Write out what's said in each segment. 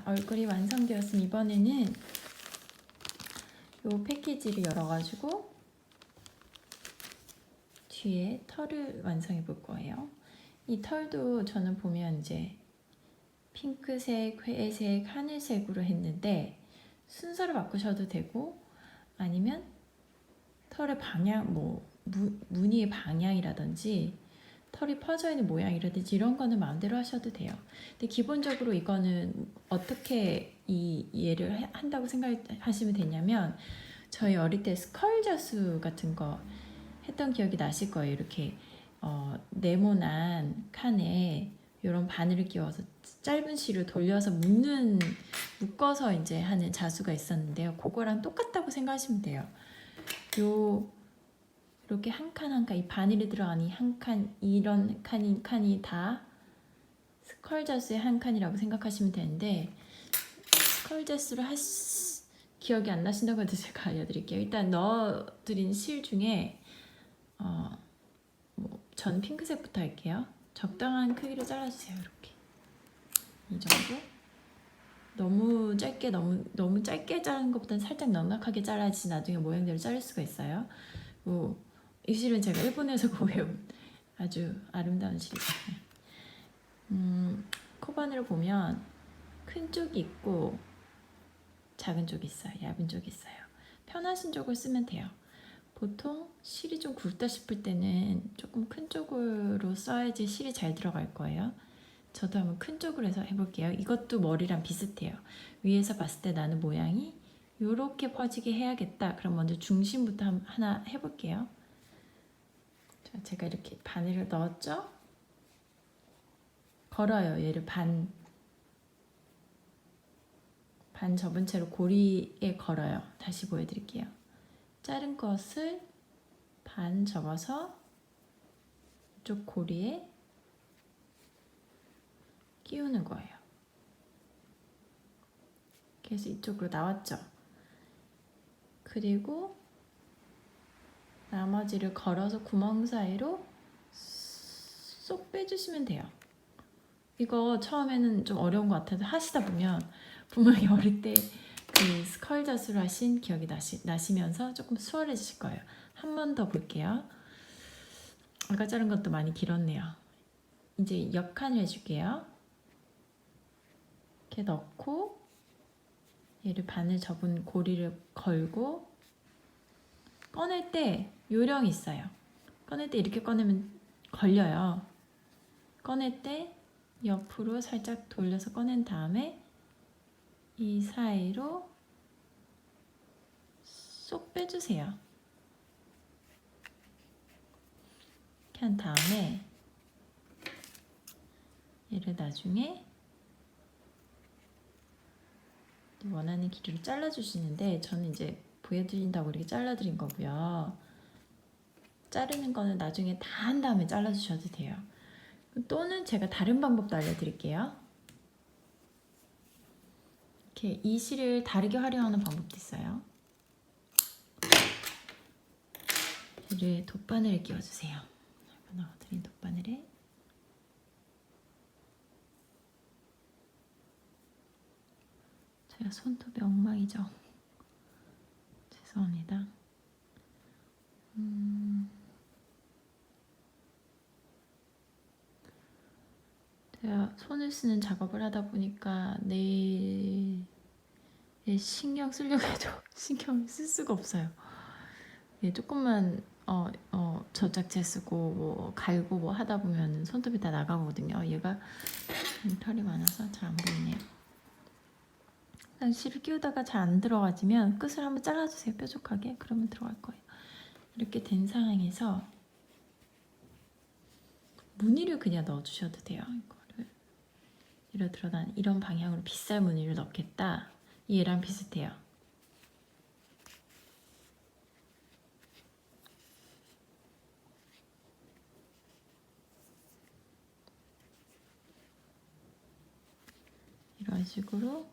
얼굴이 완성되었으면 이번에는 이 패키지를 열어가지고 뒤에 털을 완성해 볼 거예요. 이 털도 저는 보면 이제 핑크색, 회색, 하늘색으로 했는데 순서를 바꾸셔도 되고 아니면 털의 방향, 무늬의 방향이라든지 털이 퍼져 있는 모양이라든지 이런 거는 마음대로 하셔도 돼요. 근데 기본적으로 이거는 어떻게 이 얘를 한다고 생각하시면 되냐면 저희 어릴 때 스컬자수 같은 거 했던 기억이 나실 거예요. 이렇게 네모난 칸에 이런 바늘을 끼워서 짧은 실을 돌려서 묶어서 이제 하는 자수가 있었는데요. 그거랑 똑같다고 생각하시면 돼요. 이렇게 한 칸 한 칸 이 바늘이 들어간 이 한 칸 이런 칸이 다 스컬자수의 한 칸이라고 생각하시면 되는데 스컬자수를 기억이 안 나신다고 해도 제가 알려드릴게요. 일단 넣어드린 실 중에 전 핑크색부터 할게요. 적당한 크기로 잘라주세요. 이렇게 이 정도. 너무 짧게 자르는 것보다는 살짝 넉넉하게 잘라야지 나중에 모양대로 자를 수가 있어요. 이 실은 제가 일본에서 구해온 아주 아름다운 실이죠. 코바늘을 보면 큰 쪽이 있고 작은 쪽이 있어요. 얇은 쪽이 있어요. 편하신 쪽을 쓰면 돼요. 보통 실이 좀 굵다 싶을 때는 조금 큰 쪽으로 써야지 실이 잘 들어갈 거예요. 저도 한번 큰 쪽으로 해서 해볼게요. 이것도 머리랑 비슷해요. 위에서 봤을 때 나는 모양이 이렇게 퍼지게 해야겠다. 그럼 먼저 중심부터 하나 해볼게요. 자, 제가 이렇게 바늘을 넣었죠? 걸어요. 얘를 반 접은 채로 고리에 걸어요. 다시 보여드릴게요. 자른 것을 반 접어서 이쪽 고리에 끼우는 거예요. 그래서 이쪽으로 나왔죠. 그리고 나머지를 걸어서 구멍 사이로 쏙 빼주시면 돼요. 이거 처음에는 좀 어려운 것 같아서 하시다 보면 분명히 어릴 때 그 스컬자수를 하신 기억이 나시면서 조금 수월해지실 거예요. 한 번 더 볼게요. 아까 자른 것도 많이 길었네요. 이제 옆칸을 해줄게요. 이렇게 넣고 얘를 바늘 접은 고리를 걸고 꺼낼 때 요령이 있어요. 꺼낼 때 이렇게 꺼내면 걸려요. 꺼낼 때 옆으로 살짝 돌려서 꺼낸 다음에 이 사이로 쏙 빼주세요. 이렇게 한 다음에 얘를 나중에 원하는 길이로 잘라주시는데 저는 이제 보여드린다고 이렇게 잘라드린 거고요. 자르는 거는 나중에 다 한 다음에 잘라주셔도 돼요. 또는 제가 다른 방법도 알려드릴게요. 이렇게 이 실을 다르게 활용하는 방법도 있어요. 얘를 돗바늘에 끼워주세요. 넣어드린 돗바늘에 제가 손톱이 엉망이죠. 죄송합니다. 제가 손을 쓰는 작업을 하다 보니까 내일에 신경 쓰려고 해도 신경을 쓸 수가 없어요. 예, 조금만 저작제 쓰고 뭐 갈고 뭐 하다 보면 손톱이 다 나가거든요. 얘가 털이 많아서 잘 안 보이네요. 실을 끼우다가 잘 안 들어가지면 끝을 한번 잘라주세요. 뾰족하게. 그러면 들어갈 거예요. 이렇게 된 상황에서 무늬를 그냥 넣어주셔도 돼요. 이거를 예를 들어 난 이런 방향으로 빗살 무늬를 넣겠다. 얘랑 비슷해요. 이런 식으로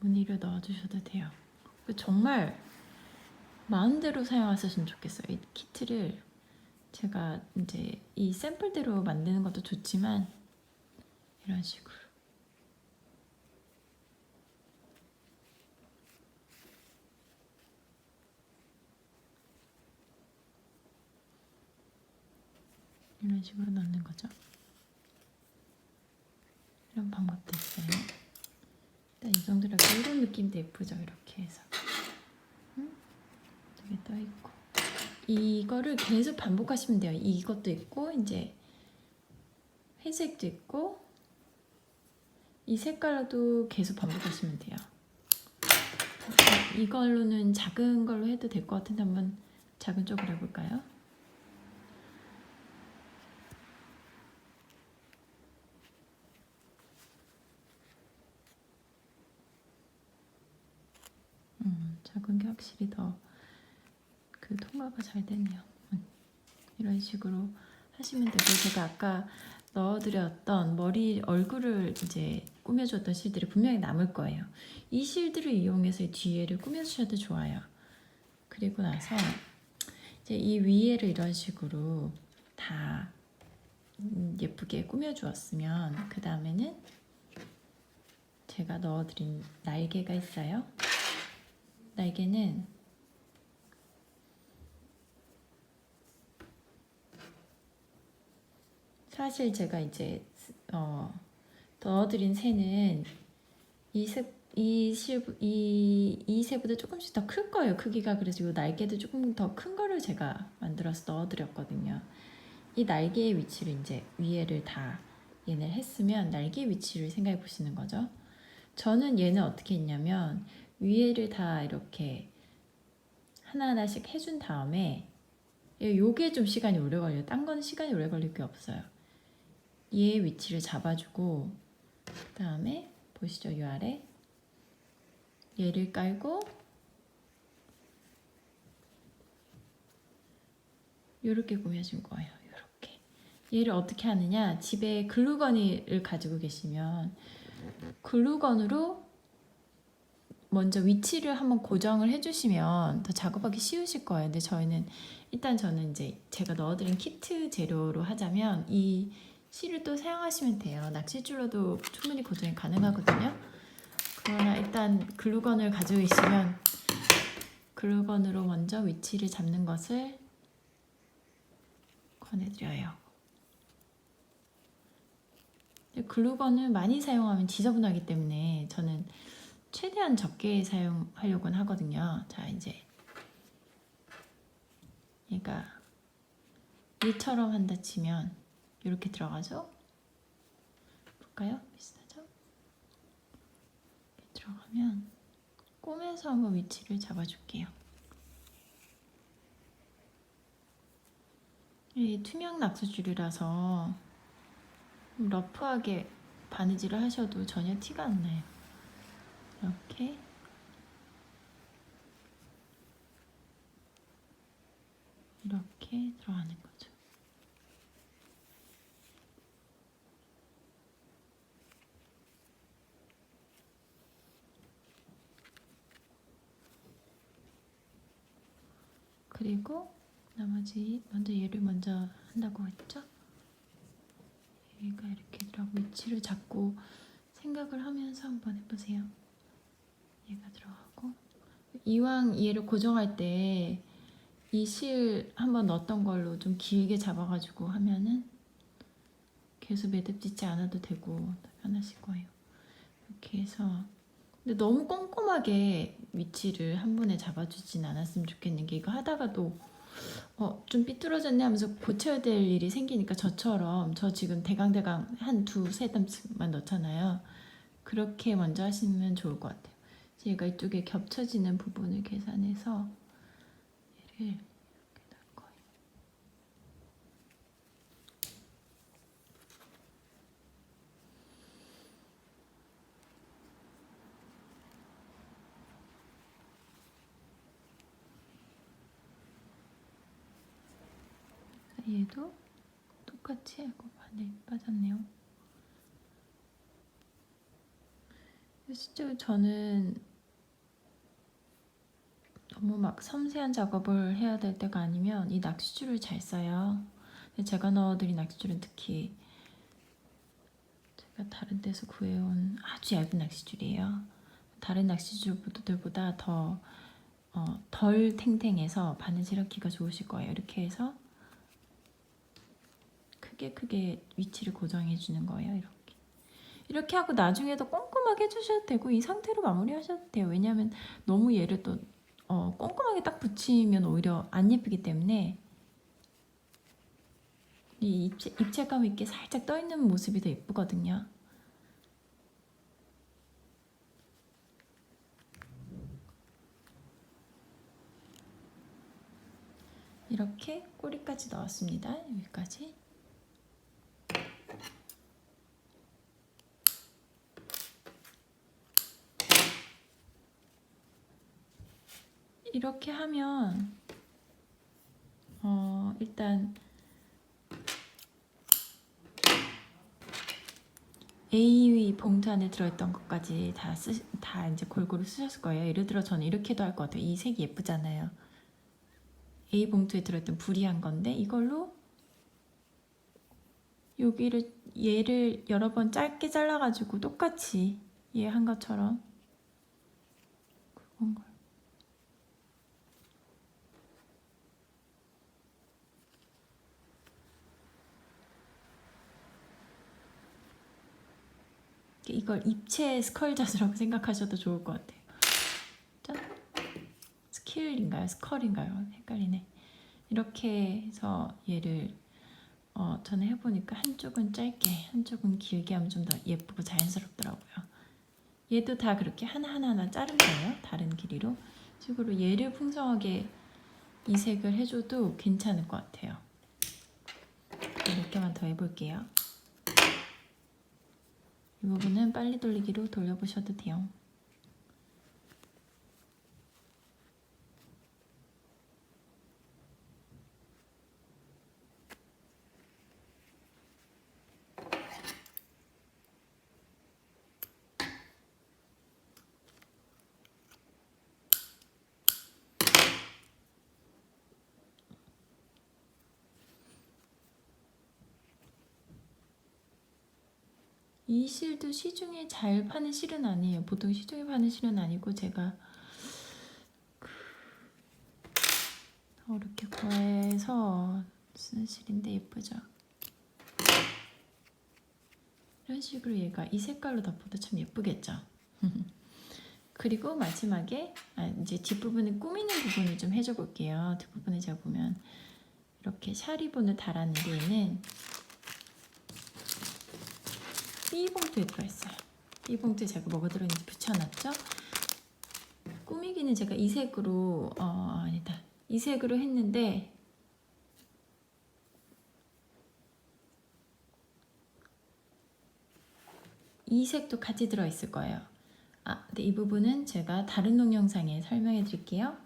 무늬를 넣어주셔도 돼요. 정말 마음대로 사용하셨으면 좋겠어요. 이 키트를 제가 이제 이 샘플대로 만드는 것도 좋지만 이런 식으로 식으로 넣는 거죠. 이런 방법도 있어요. 일단 이 정도로 이런 느낌도 예쁘죠. 이렇게 해서 되게 떠 있고 이거를 계속 반복하시면 돼요. 이것도 있고 이제 회색도 있고 이 색깔도 계속 반복하시면 돼요. 이걸로는 작은 걸로 해도 될 것 같은데 한번 작은 쪽으로 해볼까요? 작은 게 확실히 더 그 통과가 잘 되네요. 이런 식으로 하시면 되고 제가 아까 넣어드렸던 머리 얼굴을 이제 꾸며줬던 실들이 분명히 남을 거예요. 이 실들을 이용해서 뒤에를 꾸며주셔도 좋아요. 그리고 나서 이제 이 위에를 이런 식으로 다 예쁘게 꾸며주었으면 그 다음에는 제가 넣어드린 날개가 있어요. 날개는 사실 제가 이제 넣어드린 새는 이 새보다 조금씩 더 클 거예요. 크기가. 그래서 이 날개도 조금 더 큰 거를 제가 만들어서 넣어드렸거든요. 이 날개의 위치를 이제 위에를 다 얘를 했으면 날개 위치를 생각해 보시는 거죠. 저는 얘는 어떻게 했냐면 위에를 다 이렇게 하나하나씩 해준 다음에 요게 좀 시간이 오래 걸려요. 딴 거는 시간이 오래 걸릴 게 없어요. 얘의 위치를 잡아주고 그 다음에 보시죠. 이 아래 얘를 깔고 이렇게 꾸며준 거예요. 이렇게 얘를 어떻게 하느냐, 집에 글루건을 가지고 계시면 글루건으로 먼저 위치를 한번 고정을 해주시면 더 작업하기 쉬우실 거예요. 근데 저는 이제 제가 넣어드린 키트 재료로 하자면 이 실을 또 사용하시면 돼요. 낚싯줄로도 충분히 고정이 가능하거든요. 그러나 일단 글루건을 가지고 계시면 글루건으로 먼저 위치를 잡는 것을 권해드려요. 글루건을 많이 사용하면 지저분하기 때문에 저는 최대한 적게 사용하려고는 하거든요. 자, 이제 얘가 이처럼 한다 치면 이렇게 들어가죠? 볼까요? 비슷하죠? 이렇게 들어가면 꼬매서 한번 위치를 잡아줄게요. 이 투명 낚싯줄이라서 러프하게 바느질을 하셔도 전혀 티가 안 나요. 이렇게 들어가는 거죠. 그리고 나머지 얘를 먼저 한다고 했죠? 얘가 이렇게 들어가고 위치를 잡고 생각을 하면서 한번 해보세요. 얘가 들어가고 이왕 얘를 고정할 때 이 실 한번 넣었던 걸로 좀 길게 잡아가지고 하면은 계속 매듭 짓지 않아도 되고 더 편하실 거예요. 이렇게 해서 근데 너무 꼼꼼하게 위치를 한 번에 잡아주진 않았으면 좋겠는 게 이거 하다가도 좀 삐뚤어졌네 하면서 고쳐야 될 일이 생기니까 저처럼 저 지금 대강대강 한 두세 담씩만 넣잖아요. 그렇게 먼저 하시면 좋을 것 같아요. 얘가 이쪽에 겹쳐지는 부분을 계산해서 얘를 이렇게 넣을 거예요. 얘도 똑같이 하고 반에 빠졌네요. 실제로 저는 너무 막 섬세한 작업을 해야 될 때가 아니면 이 낚싯줄을 잘 써요. 근데 제가 넣어드린 낚싯줄은 특히 제가 다른 데서 구해온 아주 얇은 낚싯줄이에요. 다른 낚싯줄들보다 더 덜 탱탱해서 바느질하기가 좋으실 거예요. 이렇게 해서 그 크게 위치를 고정해 주는 거예요. 이렇게 하고 나중에도 꼼꼼하게 해주셔도 되고 이 상태로 마무리 하셔도 돼요. 왜냐하면 너무 얘를 또 꼼꼼하게 딱 붙이면 오히려 안 예쁘기 때문에 이 입체감 있게 살짝 떠 있는 모습이 더 예쁘거든요. 이렇게 꼬리까지 넣었습니다. 여기까지. 이렇게 하면 일단 A 봉투 안에 들어있던 것까지 다 이제 골고루 쓰셨을 거예요. 예를 들어 저는 이렇게도 할 것 같아요. 이 색이 예쁘잖아요. A 봉투에 들어있던 불이한 건데 이걸로 얘를 여러 번 짧게 잘라가지고 똑같이 얘 한 것처럼 굵은 걸 이걸 입체 스컬젓이라고 생각하셔도 좋을 것 같아요. 짠. 스킬인가요? 스컬인가요? 헷갈리네. 이렇게 해서 얘를 저는 해보니까 한쪽은 짧게 한쪽은 길게 하면 좀 더 예쁘고 자연스럽더라고요. 얘도 다 그렇게 하나하나 자른 거예요. 다른 길이로. 식으로 얘를 풍성하게 이색을 해줘도 괜찮을 것 같아요. 몇 개만 더 해볼게요. 이 부분은 빨리 돌리기로 돌려보셔도 돼요. 이 실도 시중에 잘 파는 실은 아니에요. 보통 시중에 파는 실은 아니고 제가 이렇게 구해서 쓰는 실인데 예쁘죠? 이런 식으로 얘가 이 색깔로 덮어도 참 예쁘겠죠? 그리고 마지막에 이제 뒷부분을 꾸미는 부분을 좀 해줘 볼게요. 뒷부분에 제가 보면 이렇게 샤리본을 달았는 데에는 B봉투에 들어있어요. B봉투에 제가 뭐가 들어있는지 붙여놨죠? 꾸미기는 제가 이 색으로 아니다. 이 색으로 했는데 이 색도 같이 들어있을 거예요. 근데 이 부분은 제가 다른 동영상에 설명해 드릴게요.